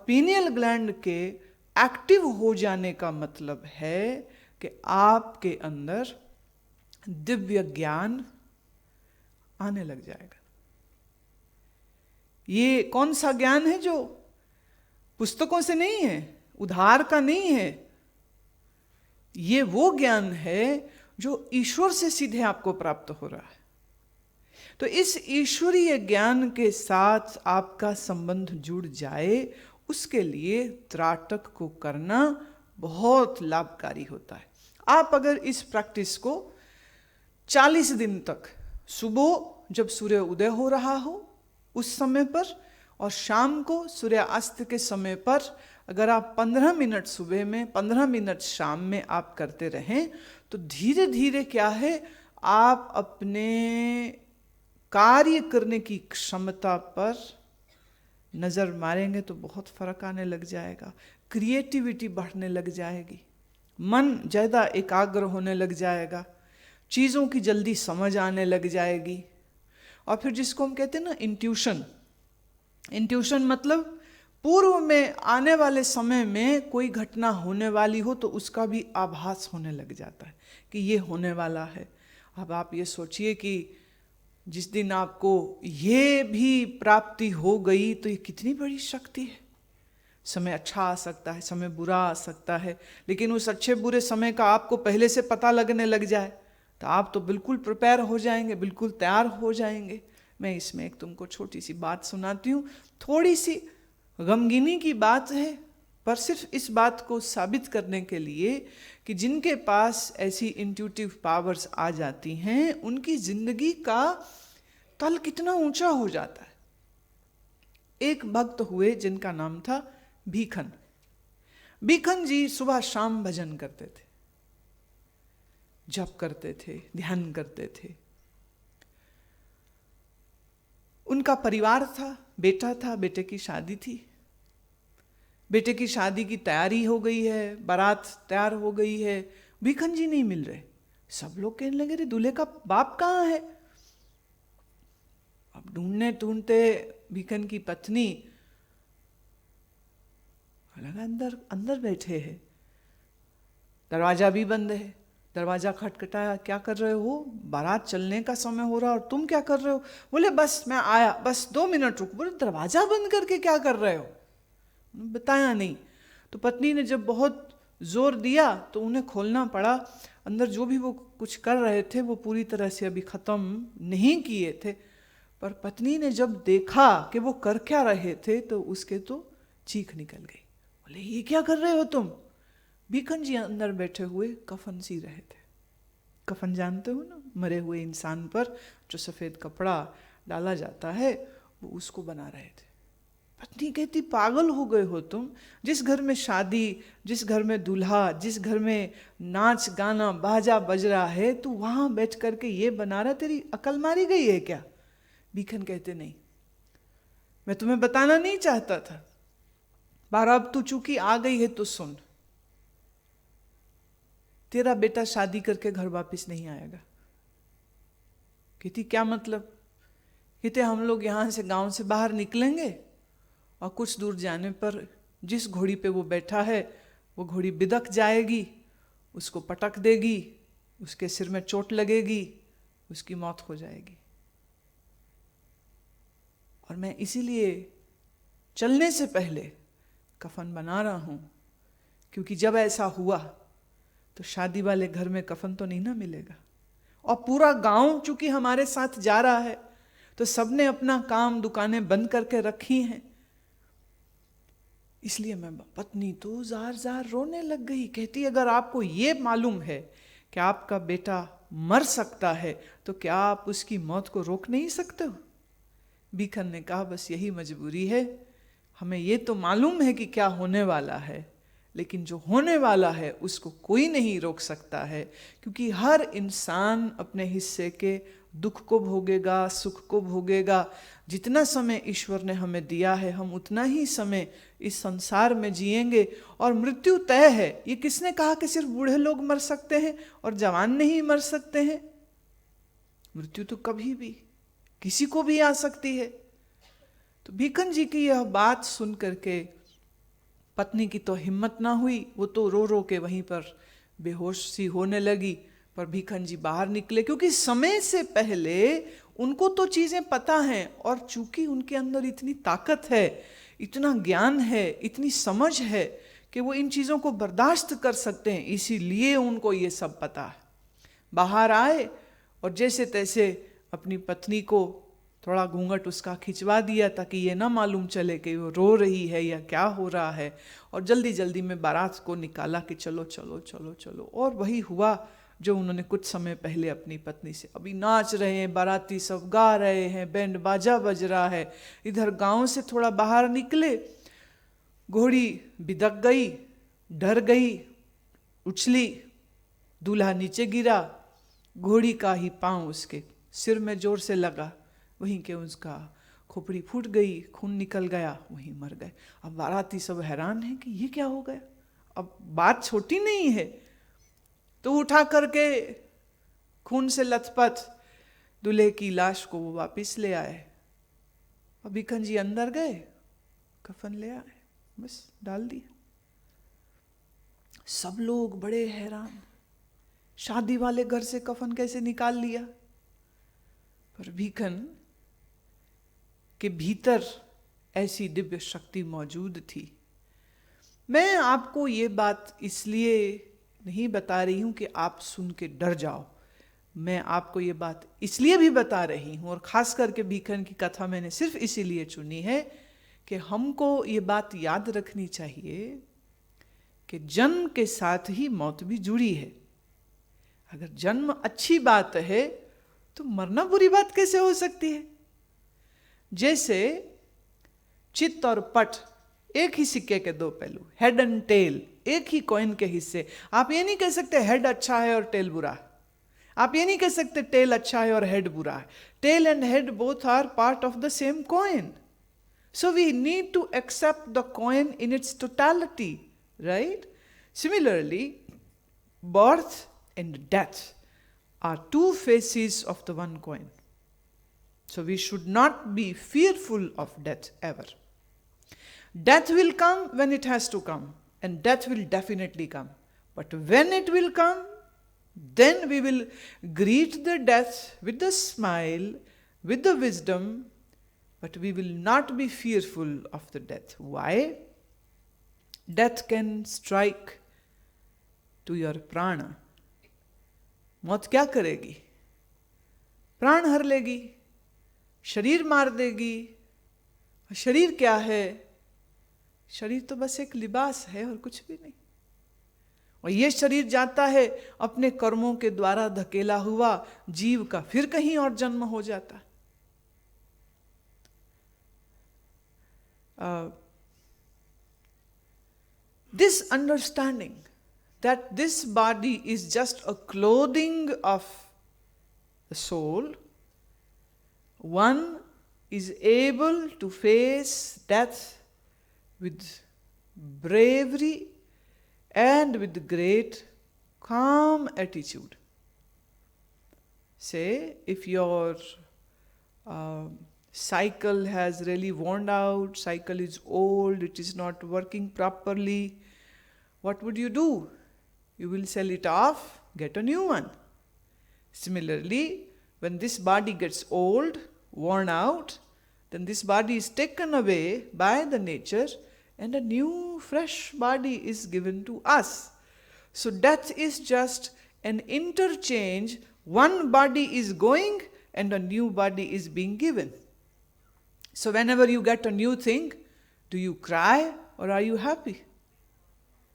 Pineal gland के active हो जाने का मतलब है कि आपके अंदर दिव्य ज्ञान आने लग जाएगा। ये कौन सा ज्ञान है जो पुस्तकों से नहीं है, उधार का नहीं है। ये वो ज्ञान है जो ईश्वर से सीधे आपको प्राप्त हो रहा है। तो इस ईश्वरीय ज्ञान के साथ आपका संबंध जुड़ जाए, उसके लिए त्राटक को करना बहुत लाभकारी होता है। आप अगर इस प्रैक्टिस को 40 दिन तक, सुबह जब सूर्य उदय हो रहा हो उस समय पर और शाम को सूर्यास्त के समय पर, अगर आप 15 मिनट सुबह में 15 मिनट शाम में आप करते रहें, तो धीरे धीरे क्या है, आप अपने कार्य करने की क्षमता पर नज़र मारेंगे तो बहुत फर्क आने लग जाएगा। क्रिएटिविटी बढ़ने लग जाएगी, मन ज़्यादा एकाग्र होने लग जाएगा, चीज़ों की जल्दी समझ आने लग जाएगी। और फिर जिसको हम कहते हैं ना इंट्यूशन, इंट्यूशन मतलब पूर्व में आने वाले समय में कोई घटना होने वाली हो तो उसका भी आभास होने लग जाता है कि ये होने वाला है। अब आप ये सोचिए कि जिस दिन आपको ये भी प्राप्ति हो गई तो ये कितनी बड़ी शक्ति है। समय अच्छा आ सकता है, समय बुरा आ सकता है, लेकिन उस अच्छे बुरे समय का आपको पहले से पता लगने लग जाए तो आप तो बिल्कुल प्रिपेयर हो जाएंगे, बिल्कुल तैयार हो जाएंगे। मैं इसमें एक तुमको छोटी सी बात सुनाती हूँ, थोड़ी सी गमगीनी की बात है, पर सिर्फ इस बात को साबित करने के लिए कि जिनके पास ऐसी इंट्यूटिव पावर्स आ जाती हैं उनकी जिंदगी का तल कितना ऊंचा हो जाता है। एक भक्त हुए जिनका नाम था भीखन। भीखन जी सुबह शाम भजन करते थे, जप करते थे, ध्यान करते थे। उनका परिवार था, बेटा था, बेटे की शादी थी, बेटे की शादी की तैयारी हो गई है, बारात तैयार हो गई है, भीखन जी नहीं मिल रहे। सब लोग कहने लगे, रे दूल्हे का बाप कहाँ है? अब ढूंढने ढूंढते भीखन की पत्नी लगा अंदर अंदर बैठे हैं, दरवाजा भी बंद है। दरवाजा खटखटाया, क्या कर रहे हो? बारात चलने का समय हो रहा और तुम क्या कर रहे हो? बोले बस मैं आया, बस 2 मिनट रुक। बोले दरवाजा बंद करके क्या कर रहे हो? बताया नहीं। तो पत्नी ने जब बहुत जोर दिया तो उन्हें खोलना पड़ा। अंदर जो भी वो कुछ कर रहे थे वो पूरी तरह से अभी खत्म नहीं किए थे, पर पत्नी ने जब देखा कि वो कर क्या रहे थे तो उसके तो चीख निकल गई। बोले ये क्या कर रहे हो तुम? भीखन जी अंदर बैठे हुए कफन सी रहे थे। कफन जानते हो ना, मरे हुए इंसान पर जो सफ़ेद कपड़ा डाला जाता है, वो उसको बना रहे थे। पत्नी कहती पागल हो गए हो तुम? जिस घर में शादी, जिस घर में दूल्हा, जिस घर में नाच गाना बाजा बज रहा है, तू वहाँ बैठ करके ये बना रहा, तेरी अकल मारी गई है क्या? भीखन कहते नहीं, मैं तुम्हें बताना नहीं चाहता था, पर अब तू चूंकि आ गई है तो सुन, तेरा बेटा शादी करके घर वापस नहीं आएगा। कहती क्या मतलब? कहते हम लोग यहाँ से गांव से बाहर निकलेंगे और कुछ दूर जाने पर जिस घोड़ी पे वो बैठा है वो घोड़ी बिदक जाएगी, उसको पटक देगी, उसके सिर में चोट लगेगी, उसकी मौत हो जाएगी। और मैं इसीलिए चलने से पहले कफन बना रहा हूँ, क्योंकि जब ऐसा हुआ तो शादी वाले घर में कफन तो नहीं ना मिलेगा। और पूरा गांव चूंकि हमारे साथ जा रहा है तो सबने अपना काम, दुकानें बंद करके रखी हैं। इसलिए मैं, पत्नी तो जार जार रोने लग गई। कहती अगर आपको ये मालूम है कि आपका बेटा मर सकता है तो क्या आप उसकी मौत को रोक नहीं सकते हो? भीखन ने कहा बस यही मजबूरी है, हमें ये तो मालूम है कि क्या होने वाला है, लेकिन जो होने वाला है उसको कोई नहीं रोक सकता है, क्योंकि हर इंसान अपने हिस्से के दुख को भोगेगा, सुख को भोगेगा। जितना समय ईश्वर ने हमें दिया है हम उतना ही समय इस संसार में जिएंगे और मृत्यु तय है। ये किसने कहा कि सिर्फ बूढ़े लोग मर सकते हैं और जवान नहीं मर सकते हैं? मृत्यु तो कभी भी किसी को भी आ सकती है। तो भीखन जी की यह बात सुन करके पत्नी की तो हिम्मत ना हुई, वो तो रो रो के वहीं पर बेहोश सी होने लगी। पर भीखन जी बाहर निकले, क्योंकि समय से पहले उनको तो चीजें पता हैं, और चूंकि उनके अंदर इतनी ताकत है, इतना ज्ञान है, इतनी समझ है कि वो इन चीजों को बर्दाश्त कर सकते हैं, इसीलिए उनको ये सब पता है। बाहर आए और जैसे तैसे अपनी पत्नी को थोड़ा घूंघट उसका खिंचवा दिया, ताकि ये ना मालूम चले कि वो रो रही है या क्या हो रहा है, और जल्दी जल्दी में बारात को निकाला कि चलो चलो चलो चलो। और वही हुआ जो उन्होंने कुछ समय पहले अपनी पत्नी से। अभी नाच रहे हैं, बाराती सब गा रहे हैं, बैंड बाजा बज रहा है। इधर गांव से थोड़ा बाहर निकले, घोड़ी बिदक गई, डर गई, उछली, दूल्हा नीचे गिरा, घोड़ी का ही पांव उसके सिर में जोर से लगा, वहीं के उसका खोपड़ी फूट गई, खून निकल गया, वहीं मर गए। अब बाराती सब हैरान हैं कि ये क्या हो गया। अब बात छोटी नहीं है, तो उठा करके खून से लथपथ दूल्हे की लाश को वो वापिस ले आए। अब भीखन जी अंदर गए, कफन ले आए, बस डाल दिया। सब लोग बड़े हैरान, शादी वाले घर से कफन कैसे निकाल लिया। पर भीखन के भीतर ऐसी दिव्य शक्ति मौजूद थी। मैं आपको ये बात इसलिए नहीं बता रही हूं कि आप सुन के डर जाओ, मैं आपको ये बात इसलिए भी बता रही हूं, और खास करके भीखन की कथा मैंने सिर्फ इसीलिए चुनी है कि हमको ये बात याद रखनी चाहिए कि जन्म के साथ ही मौत भी जुड़ी है। अगर जन्म अच्छी बात है तो मरना बुरी बात कैसे हो सकती है। जैसे चित्त और पट एक ही सिक्के के दो पहलू, हेड एंड टेल, एक ही कॉइन के हिस्से। आप ये नहीं कह सकते हेड अच्छा है और टेल बुरा है। आप ये नहीं कह सकते टेल अच्छा है और हेड बुरा है। Tail and head both are part of the same coin, so we need to accept the coin in its totality, right? Similarly, birth and death are two faces of the one coin. So we should not be fearful of death ever. Death will come when it has to come, and death will definitely come. But when it will come, then we will greet the death with the smile, with the wisdom, but we will not be fearful of the death. Why? Death can strike to your prana. मौत क्या करेगी? प्राण हर लेगी, शरीर मार देगी। शरीर क्या है? शरीर तो बस एक लिबास है और कुछ भी नहीं। और ये शरीर जाता है अपने कर्मों के द्वारा धकेला हुआ जीव का फिर कहीं और जन्म हो जाता। This understanding that this body is just a clothing of the soul, one is able to face death with bravery and with great calm attitude. Say, if your cycle has really worn out, cycle is old, it is not working properly, what would you do? You will sell it off, get a new one. Similarly, when this body gets old, worn out, then this body is taken away by the nature and a new fresh body is given to us. So death is just an interchange. One body is going and a new body is being given. So whenever you get a new thing, do you cry or are you happy?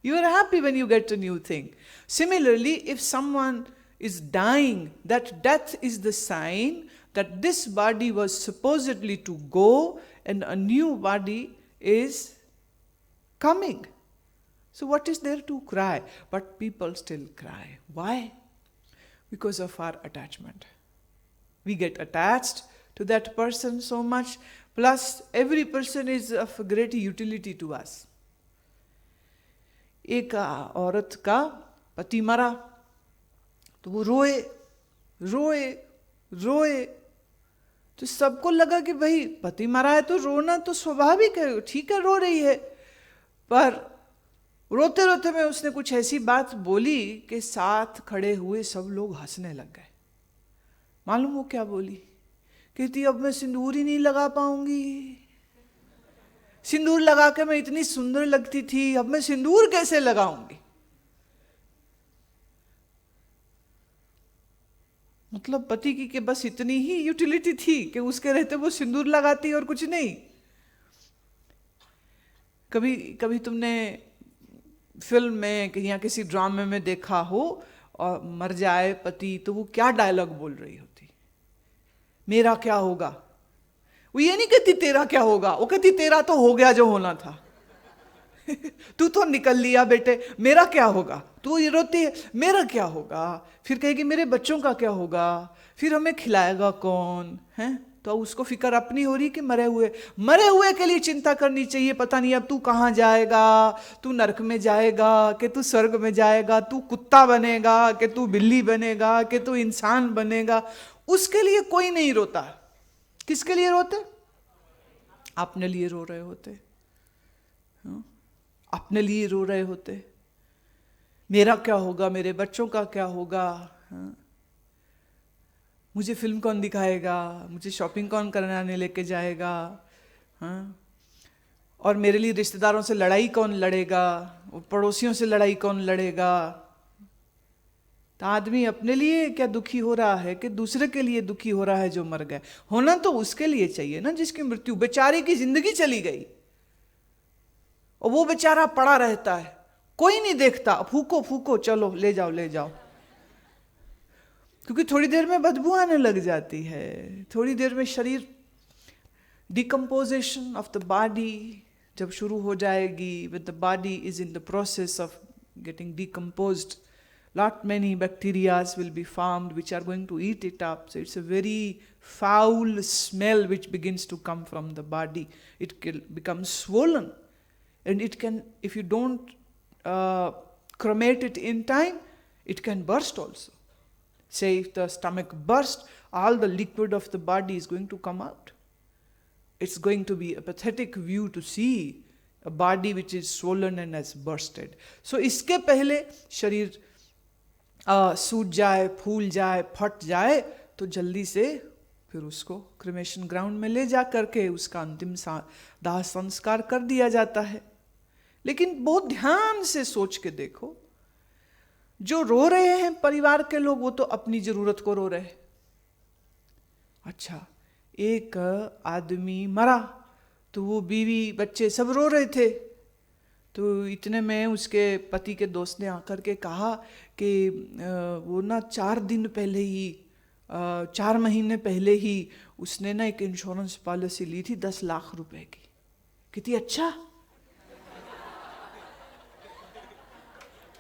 You are happy when you get a new thing. Similarly, if someone is dying, that death is the sign that this body was supposedly to go and a new body is coming. So what is there to cry? But people still cry. Why? Because of our attachment. We get attached to that person so much, plus every person is of great utility to us. एक औरत का पति मरा तो वो रोए रोए रोए, तो सबको लगा कि भाई पति मरा है तो रोना तो स्वाभाविक है, ठीक है रो रही है। पर रोते रोते में उसने कुछ ऐसी बात बोली कि साथ खड़े हुए सब लोग हंसने लग गए। मालूम वो क्या बोली? कहती अब मैं सिंदूर ही नहीं लगा पाऊंगी, सिंदूर लगा के मैं इतनी सुंदर लगती थी, अब मैं सिंदूर कैसे लगाऊंगी? मतलब पति की के बस इतनी ही यूटिलिटी थी कि उसके रहते वो सिंदूर लगाती और कुछ नहीं। कभी कभी तुमने फिल्म में या किसी ड्रामे में देखा हो और मर जाए पति तो वो क्या डायलॉग बोल रही होती? मेरा क्या होगा। वो ये नहीं कहती तेरा क्या होगा, वो कहती तेरा तो हो गया जो होना था। तू तो निकल लिया बेटे, मेरा क्या होगा। तू ये रोती है मेरा क्या होगा, फिर कहेगी मेरे बच्चों का क्या होगा, फिर हमें खिलाएगा कौन है। तो उसको फिक्र अपनी हो रही कि मरे हुए के लिए चिंता करनी चाहिए। पता नहीं अब तू कहाँ जाएगा, तू नरक में जाएगा कि तू स्वर्ग में जाएगा, तू कुत्ता बनेगा कि तू बिल्ली बनेगा कि तू इंसान बनेगा। उसके लिए कोई नहीं रोता। किसके लिए रोते? अपने लिए रो रहे होते, अपने लिए रो रहे होते। मेरा क्या होगा, मेरे बच्चों का क्या होगा, मुझे फिल्म कौन दिखाएगा, मुझे शॉपिंग कौन कराने लेके जाएगा, हाँ, और मेरे लिए रिश्तेदारों से लड़ाई कौन लड़ेगा, पड़ोसियों से लड़ाई कौन लड़ेगा। तो आदमी अपने लिए क्या दुखी हो रहा है कि दूसरे के लिए दुखी हो रहा है जो मर गए। होना तो उसके लिए चाहिए ना जिसकी मृत्यु, बेचारे की जिंदगी चली गई और वो बेचारा पड़ा रहता है, कोई नहीं देखता, फूको फूको चलो ले जाओ ले जाओ। क्योंकि थोड़ी देर में बदबू आने लग जाती है, थोड़ी देर में शरीर डिकम्पोजिशन ऑफ द बॉडी जब शुरू हो जाएगी, with the body is in the process of getting decomposed, lot many bacterias will be formed which are going to eat it up. So it's a very foul smell which begins to come from the body. It can become swollen, and it can, if you don't cremate it in time, it can burst also. Say if the stomach burst, all the liquid of the body is going to come out. It's going to be a pathetic view to see a body which is swollen and has bursted. So इसके पहले शरीर सूज जाए, फूल जाए, फट जाए तो जल्दी से फिर उसको क्रिमेशन ग्राउंड में ले जा करके उसका अंतिम दाह संस्कार कर दिया जाता है। लेकिन बहुत ध्यान से सोच के देखो, जो रो रहे हैं परिवार के लोग वो तो अपनी जरूरत को रो रहे। अच्छा, एक आदमी मरा तो वो बीवी बच्चे सब रो रहे थे। तो इतने में उसके पति के दोस्त ने आकर के कहा कि वो ना 4 दिन पहले ही 4 महीने पहले ही उसने ना एक इंश्योरेंस पॉलिसी ली थी 10 लाख रुपए की। कितनी अच्छा,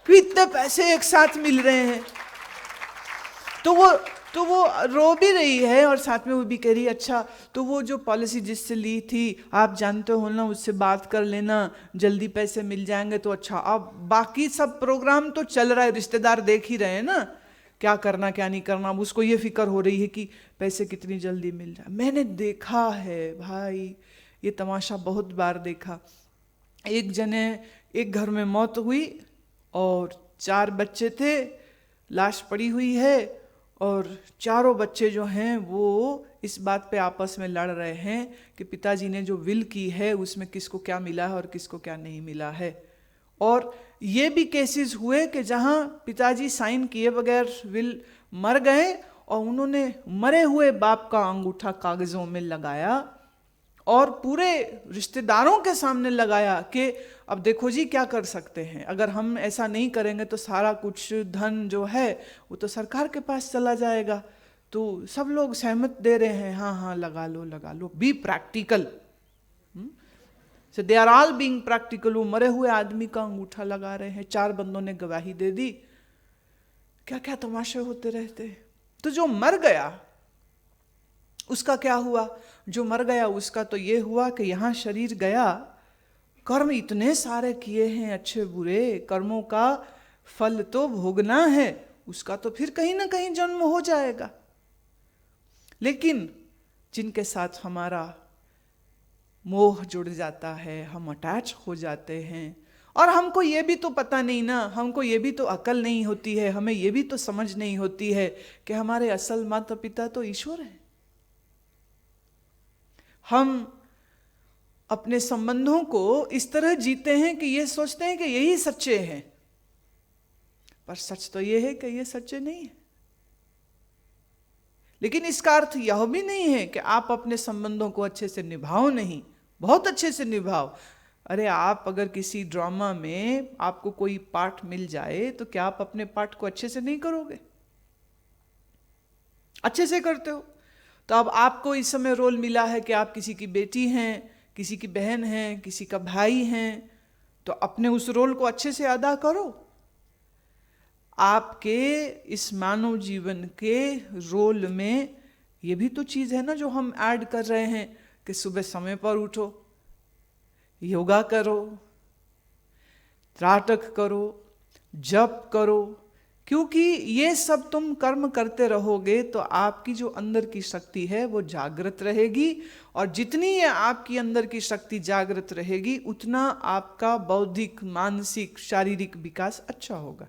इतने पैसे एक साथ मिल रहे हैं। तो वो रो भी रही है और साथ में वो भी कह रही है अच्छा, तो वो जो पॉलिसी जिससे ली थी आप जानते हो ना, उससे बात कर लेना, जल्दी पैसे मिल जाएंगे तो अच्छा। अब बाकी सब प्रोग्राम तो चल रहा है, रिश्तेदार देख ही रहे हैं ना क्या करना क्या नहीं करना। अब उसको ये फिक्र हो रही है कि पैसे कितनी जल्दी मिल जाए। मैंने देखा है भाई, ये तमाशा बहुत बार देखा। एक जने, एक घर में मौत हुई और 4 बच्चे थे, लाश पड़ी हुई है और चारों बच्चे जो हैं वो इस बात पे आपस में लड़ रहे हैं कि पिताजी ने जो विल की है उसमें किसको क्या मिला है और किसको क्या नहीं मिला है। और ये भी केसेस हुए कि जहाँ पिताजी साइन किए बगैर विल मर गए और उन्होंने मरे हुए बाप का अंगूठा कागजों में लगाया और पूरे रिश्तेदारों के सामने लगाया कि अब देखो जी क्या कर सकते हैं, अगर हम ऐसा नहीं करेंगे तो सारा कुछ धन जो है वो तो सरकार के पास चला जाएगा। तो सब लोग सहमत दे रहे हैं, हाँ हाँ लगा लो, be practical. So they are all being practical. वो मरे हुए आदमी का अंगूठा लगा रहे हैं, 4 बंदों ने गवाही दे दी। क्या क्या तमाशे होते रहते। तो जो मर गया उसका क्या हुआ? जो मर गया उसका तो ये हुआ कि यहाँ शरीर गया, कर्म इतने सारे किए हैं अच्छे बुरे, कर्मों का फल तो भोगना है, उसका तो फिर कहीं ना कहीं जन्म हो जाएगा। लेकिन जिनके साथ हमारा मोह जुड़ जाता है, हम अटैच हो जाते हैं। और हमको ये भी तो पता नहीं ना, हमको ये भी तो अकल नहीं होती है, हमें ये भी तो समझ नहीं होती है कि हमारे असल माता पिता तो ईश्वर हैं। हम अपने संबंधों को इस तरह जीते हैं कि ये सोचते हैं कि यही सच्चे हैं, पर सच तो ये है कि ये सच्चे नहीं है। लेकिन इसका अर्थ यह भी नहीं है कि आप अपने संबंधों को अच्छे से निभाओ नहीं, बहुत अच्छे से निभाओ। अरे आप अगर किसी ड्रामा में आपको कोई पार्ट मिल जाए तो क्या आप अपने पार्ट को अच्छे से नहीं करोगे? अच्छे से करते हो। तो अब आपको इस समय रोल मिला है कि आप किसी की बेटी हैं, किसी की बहन हैं, किसी का भाई हैं, तो अपने उस रोल को अच्छे से अदा करो। आपके इस मानव जीवन के रोल में ये भी तो चीज़ है ना जो हम ऐड कर रहे हैं कि सुबह समय पर उठो, योगा करो, त्राटक करो, जप करो, क्योंकि ये सब तुम कर्म करते रहोगे तो आपकी जो अंदर की शक्ति है वो जागृत रहेगी, और जितनी ये आपकी अंदर की शक्ति जागृत रहेगी उतना आपका बौद्धिक, मानसिक, शारीरिक विकास अच्छा होगा।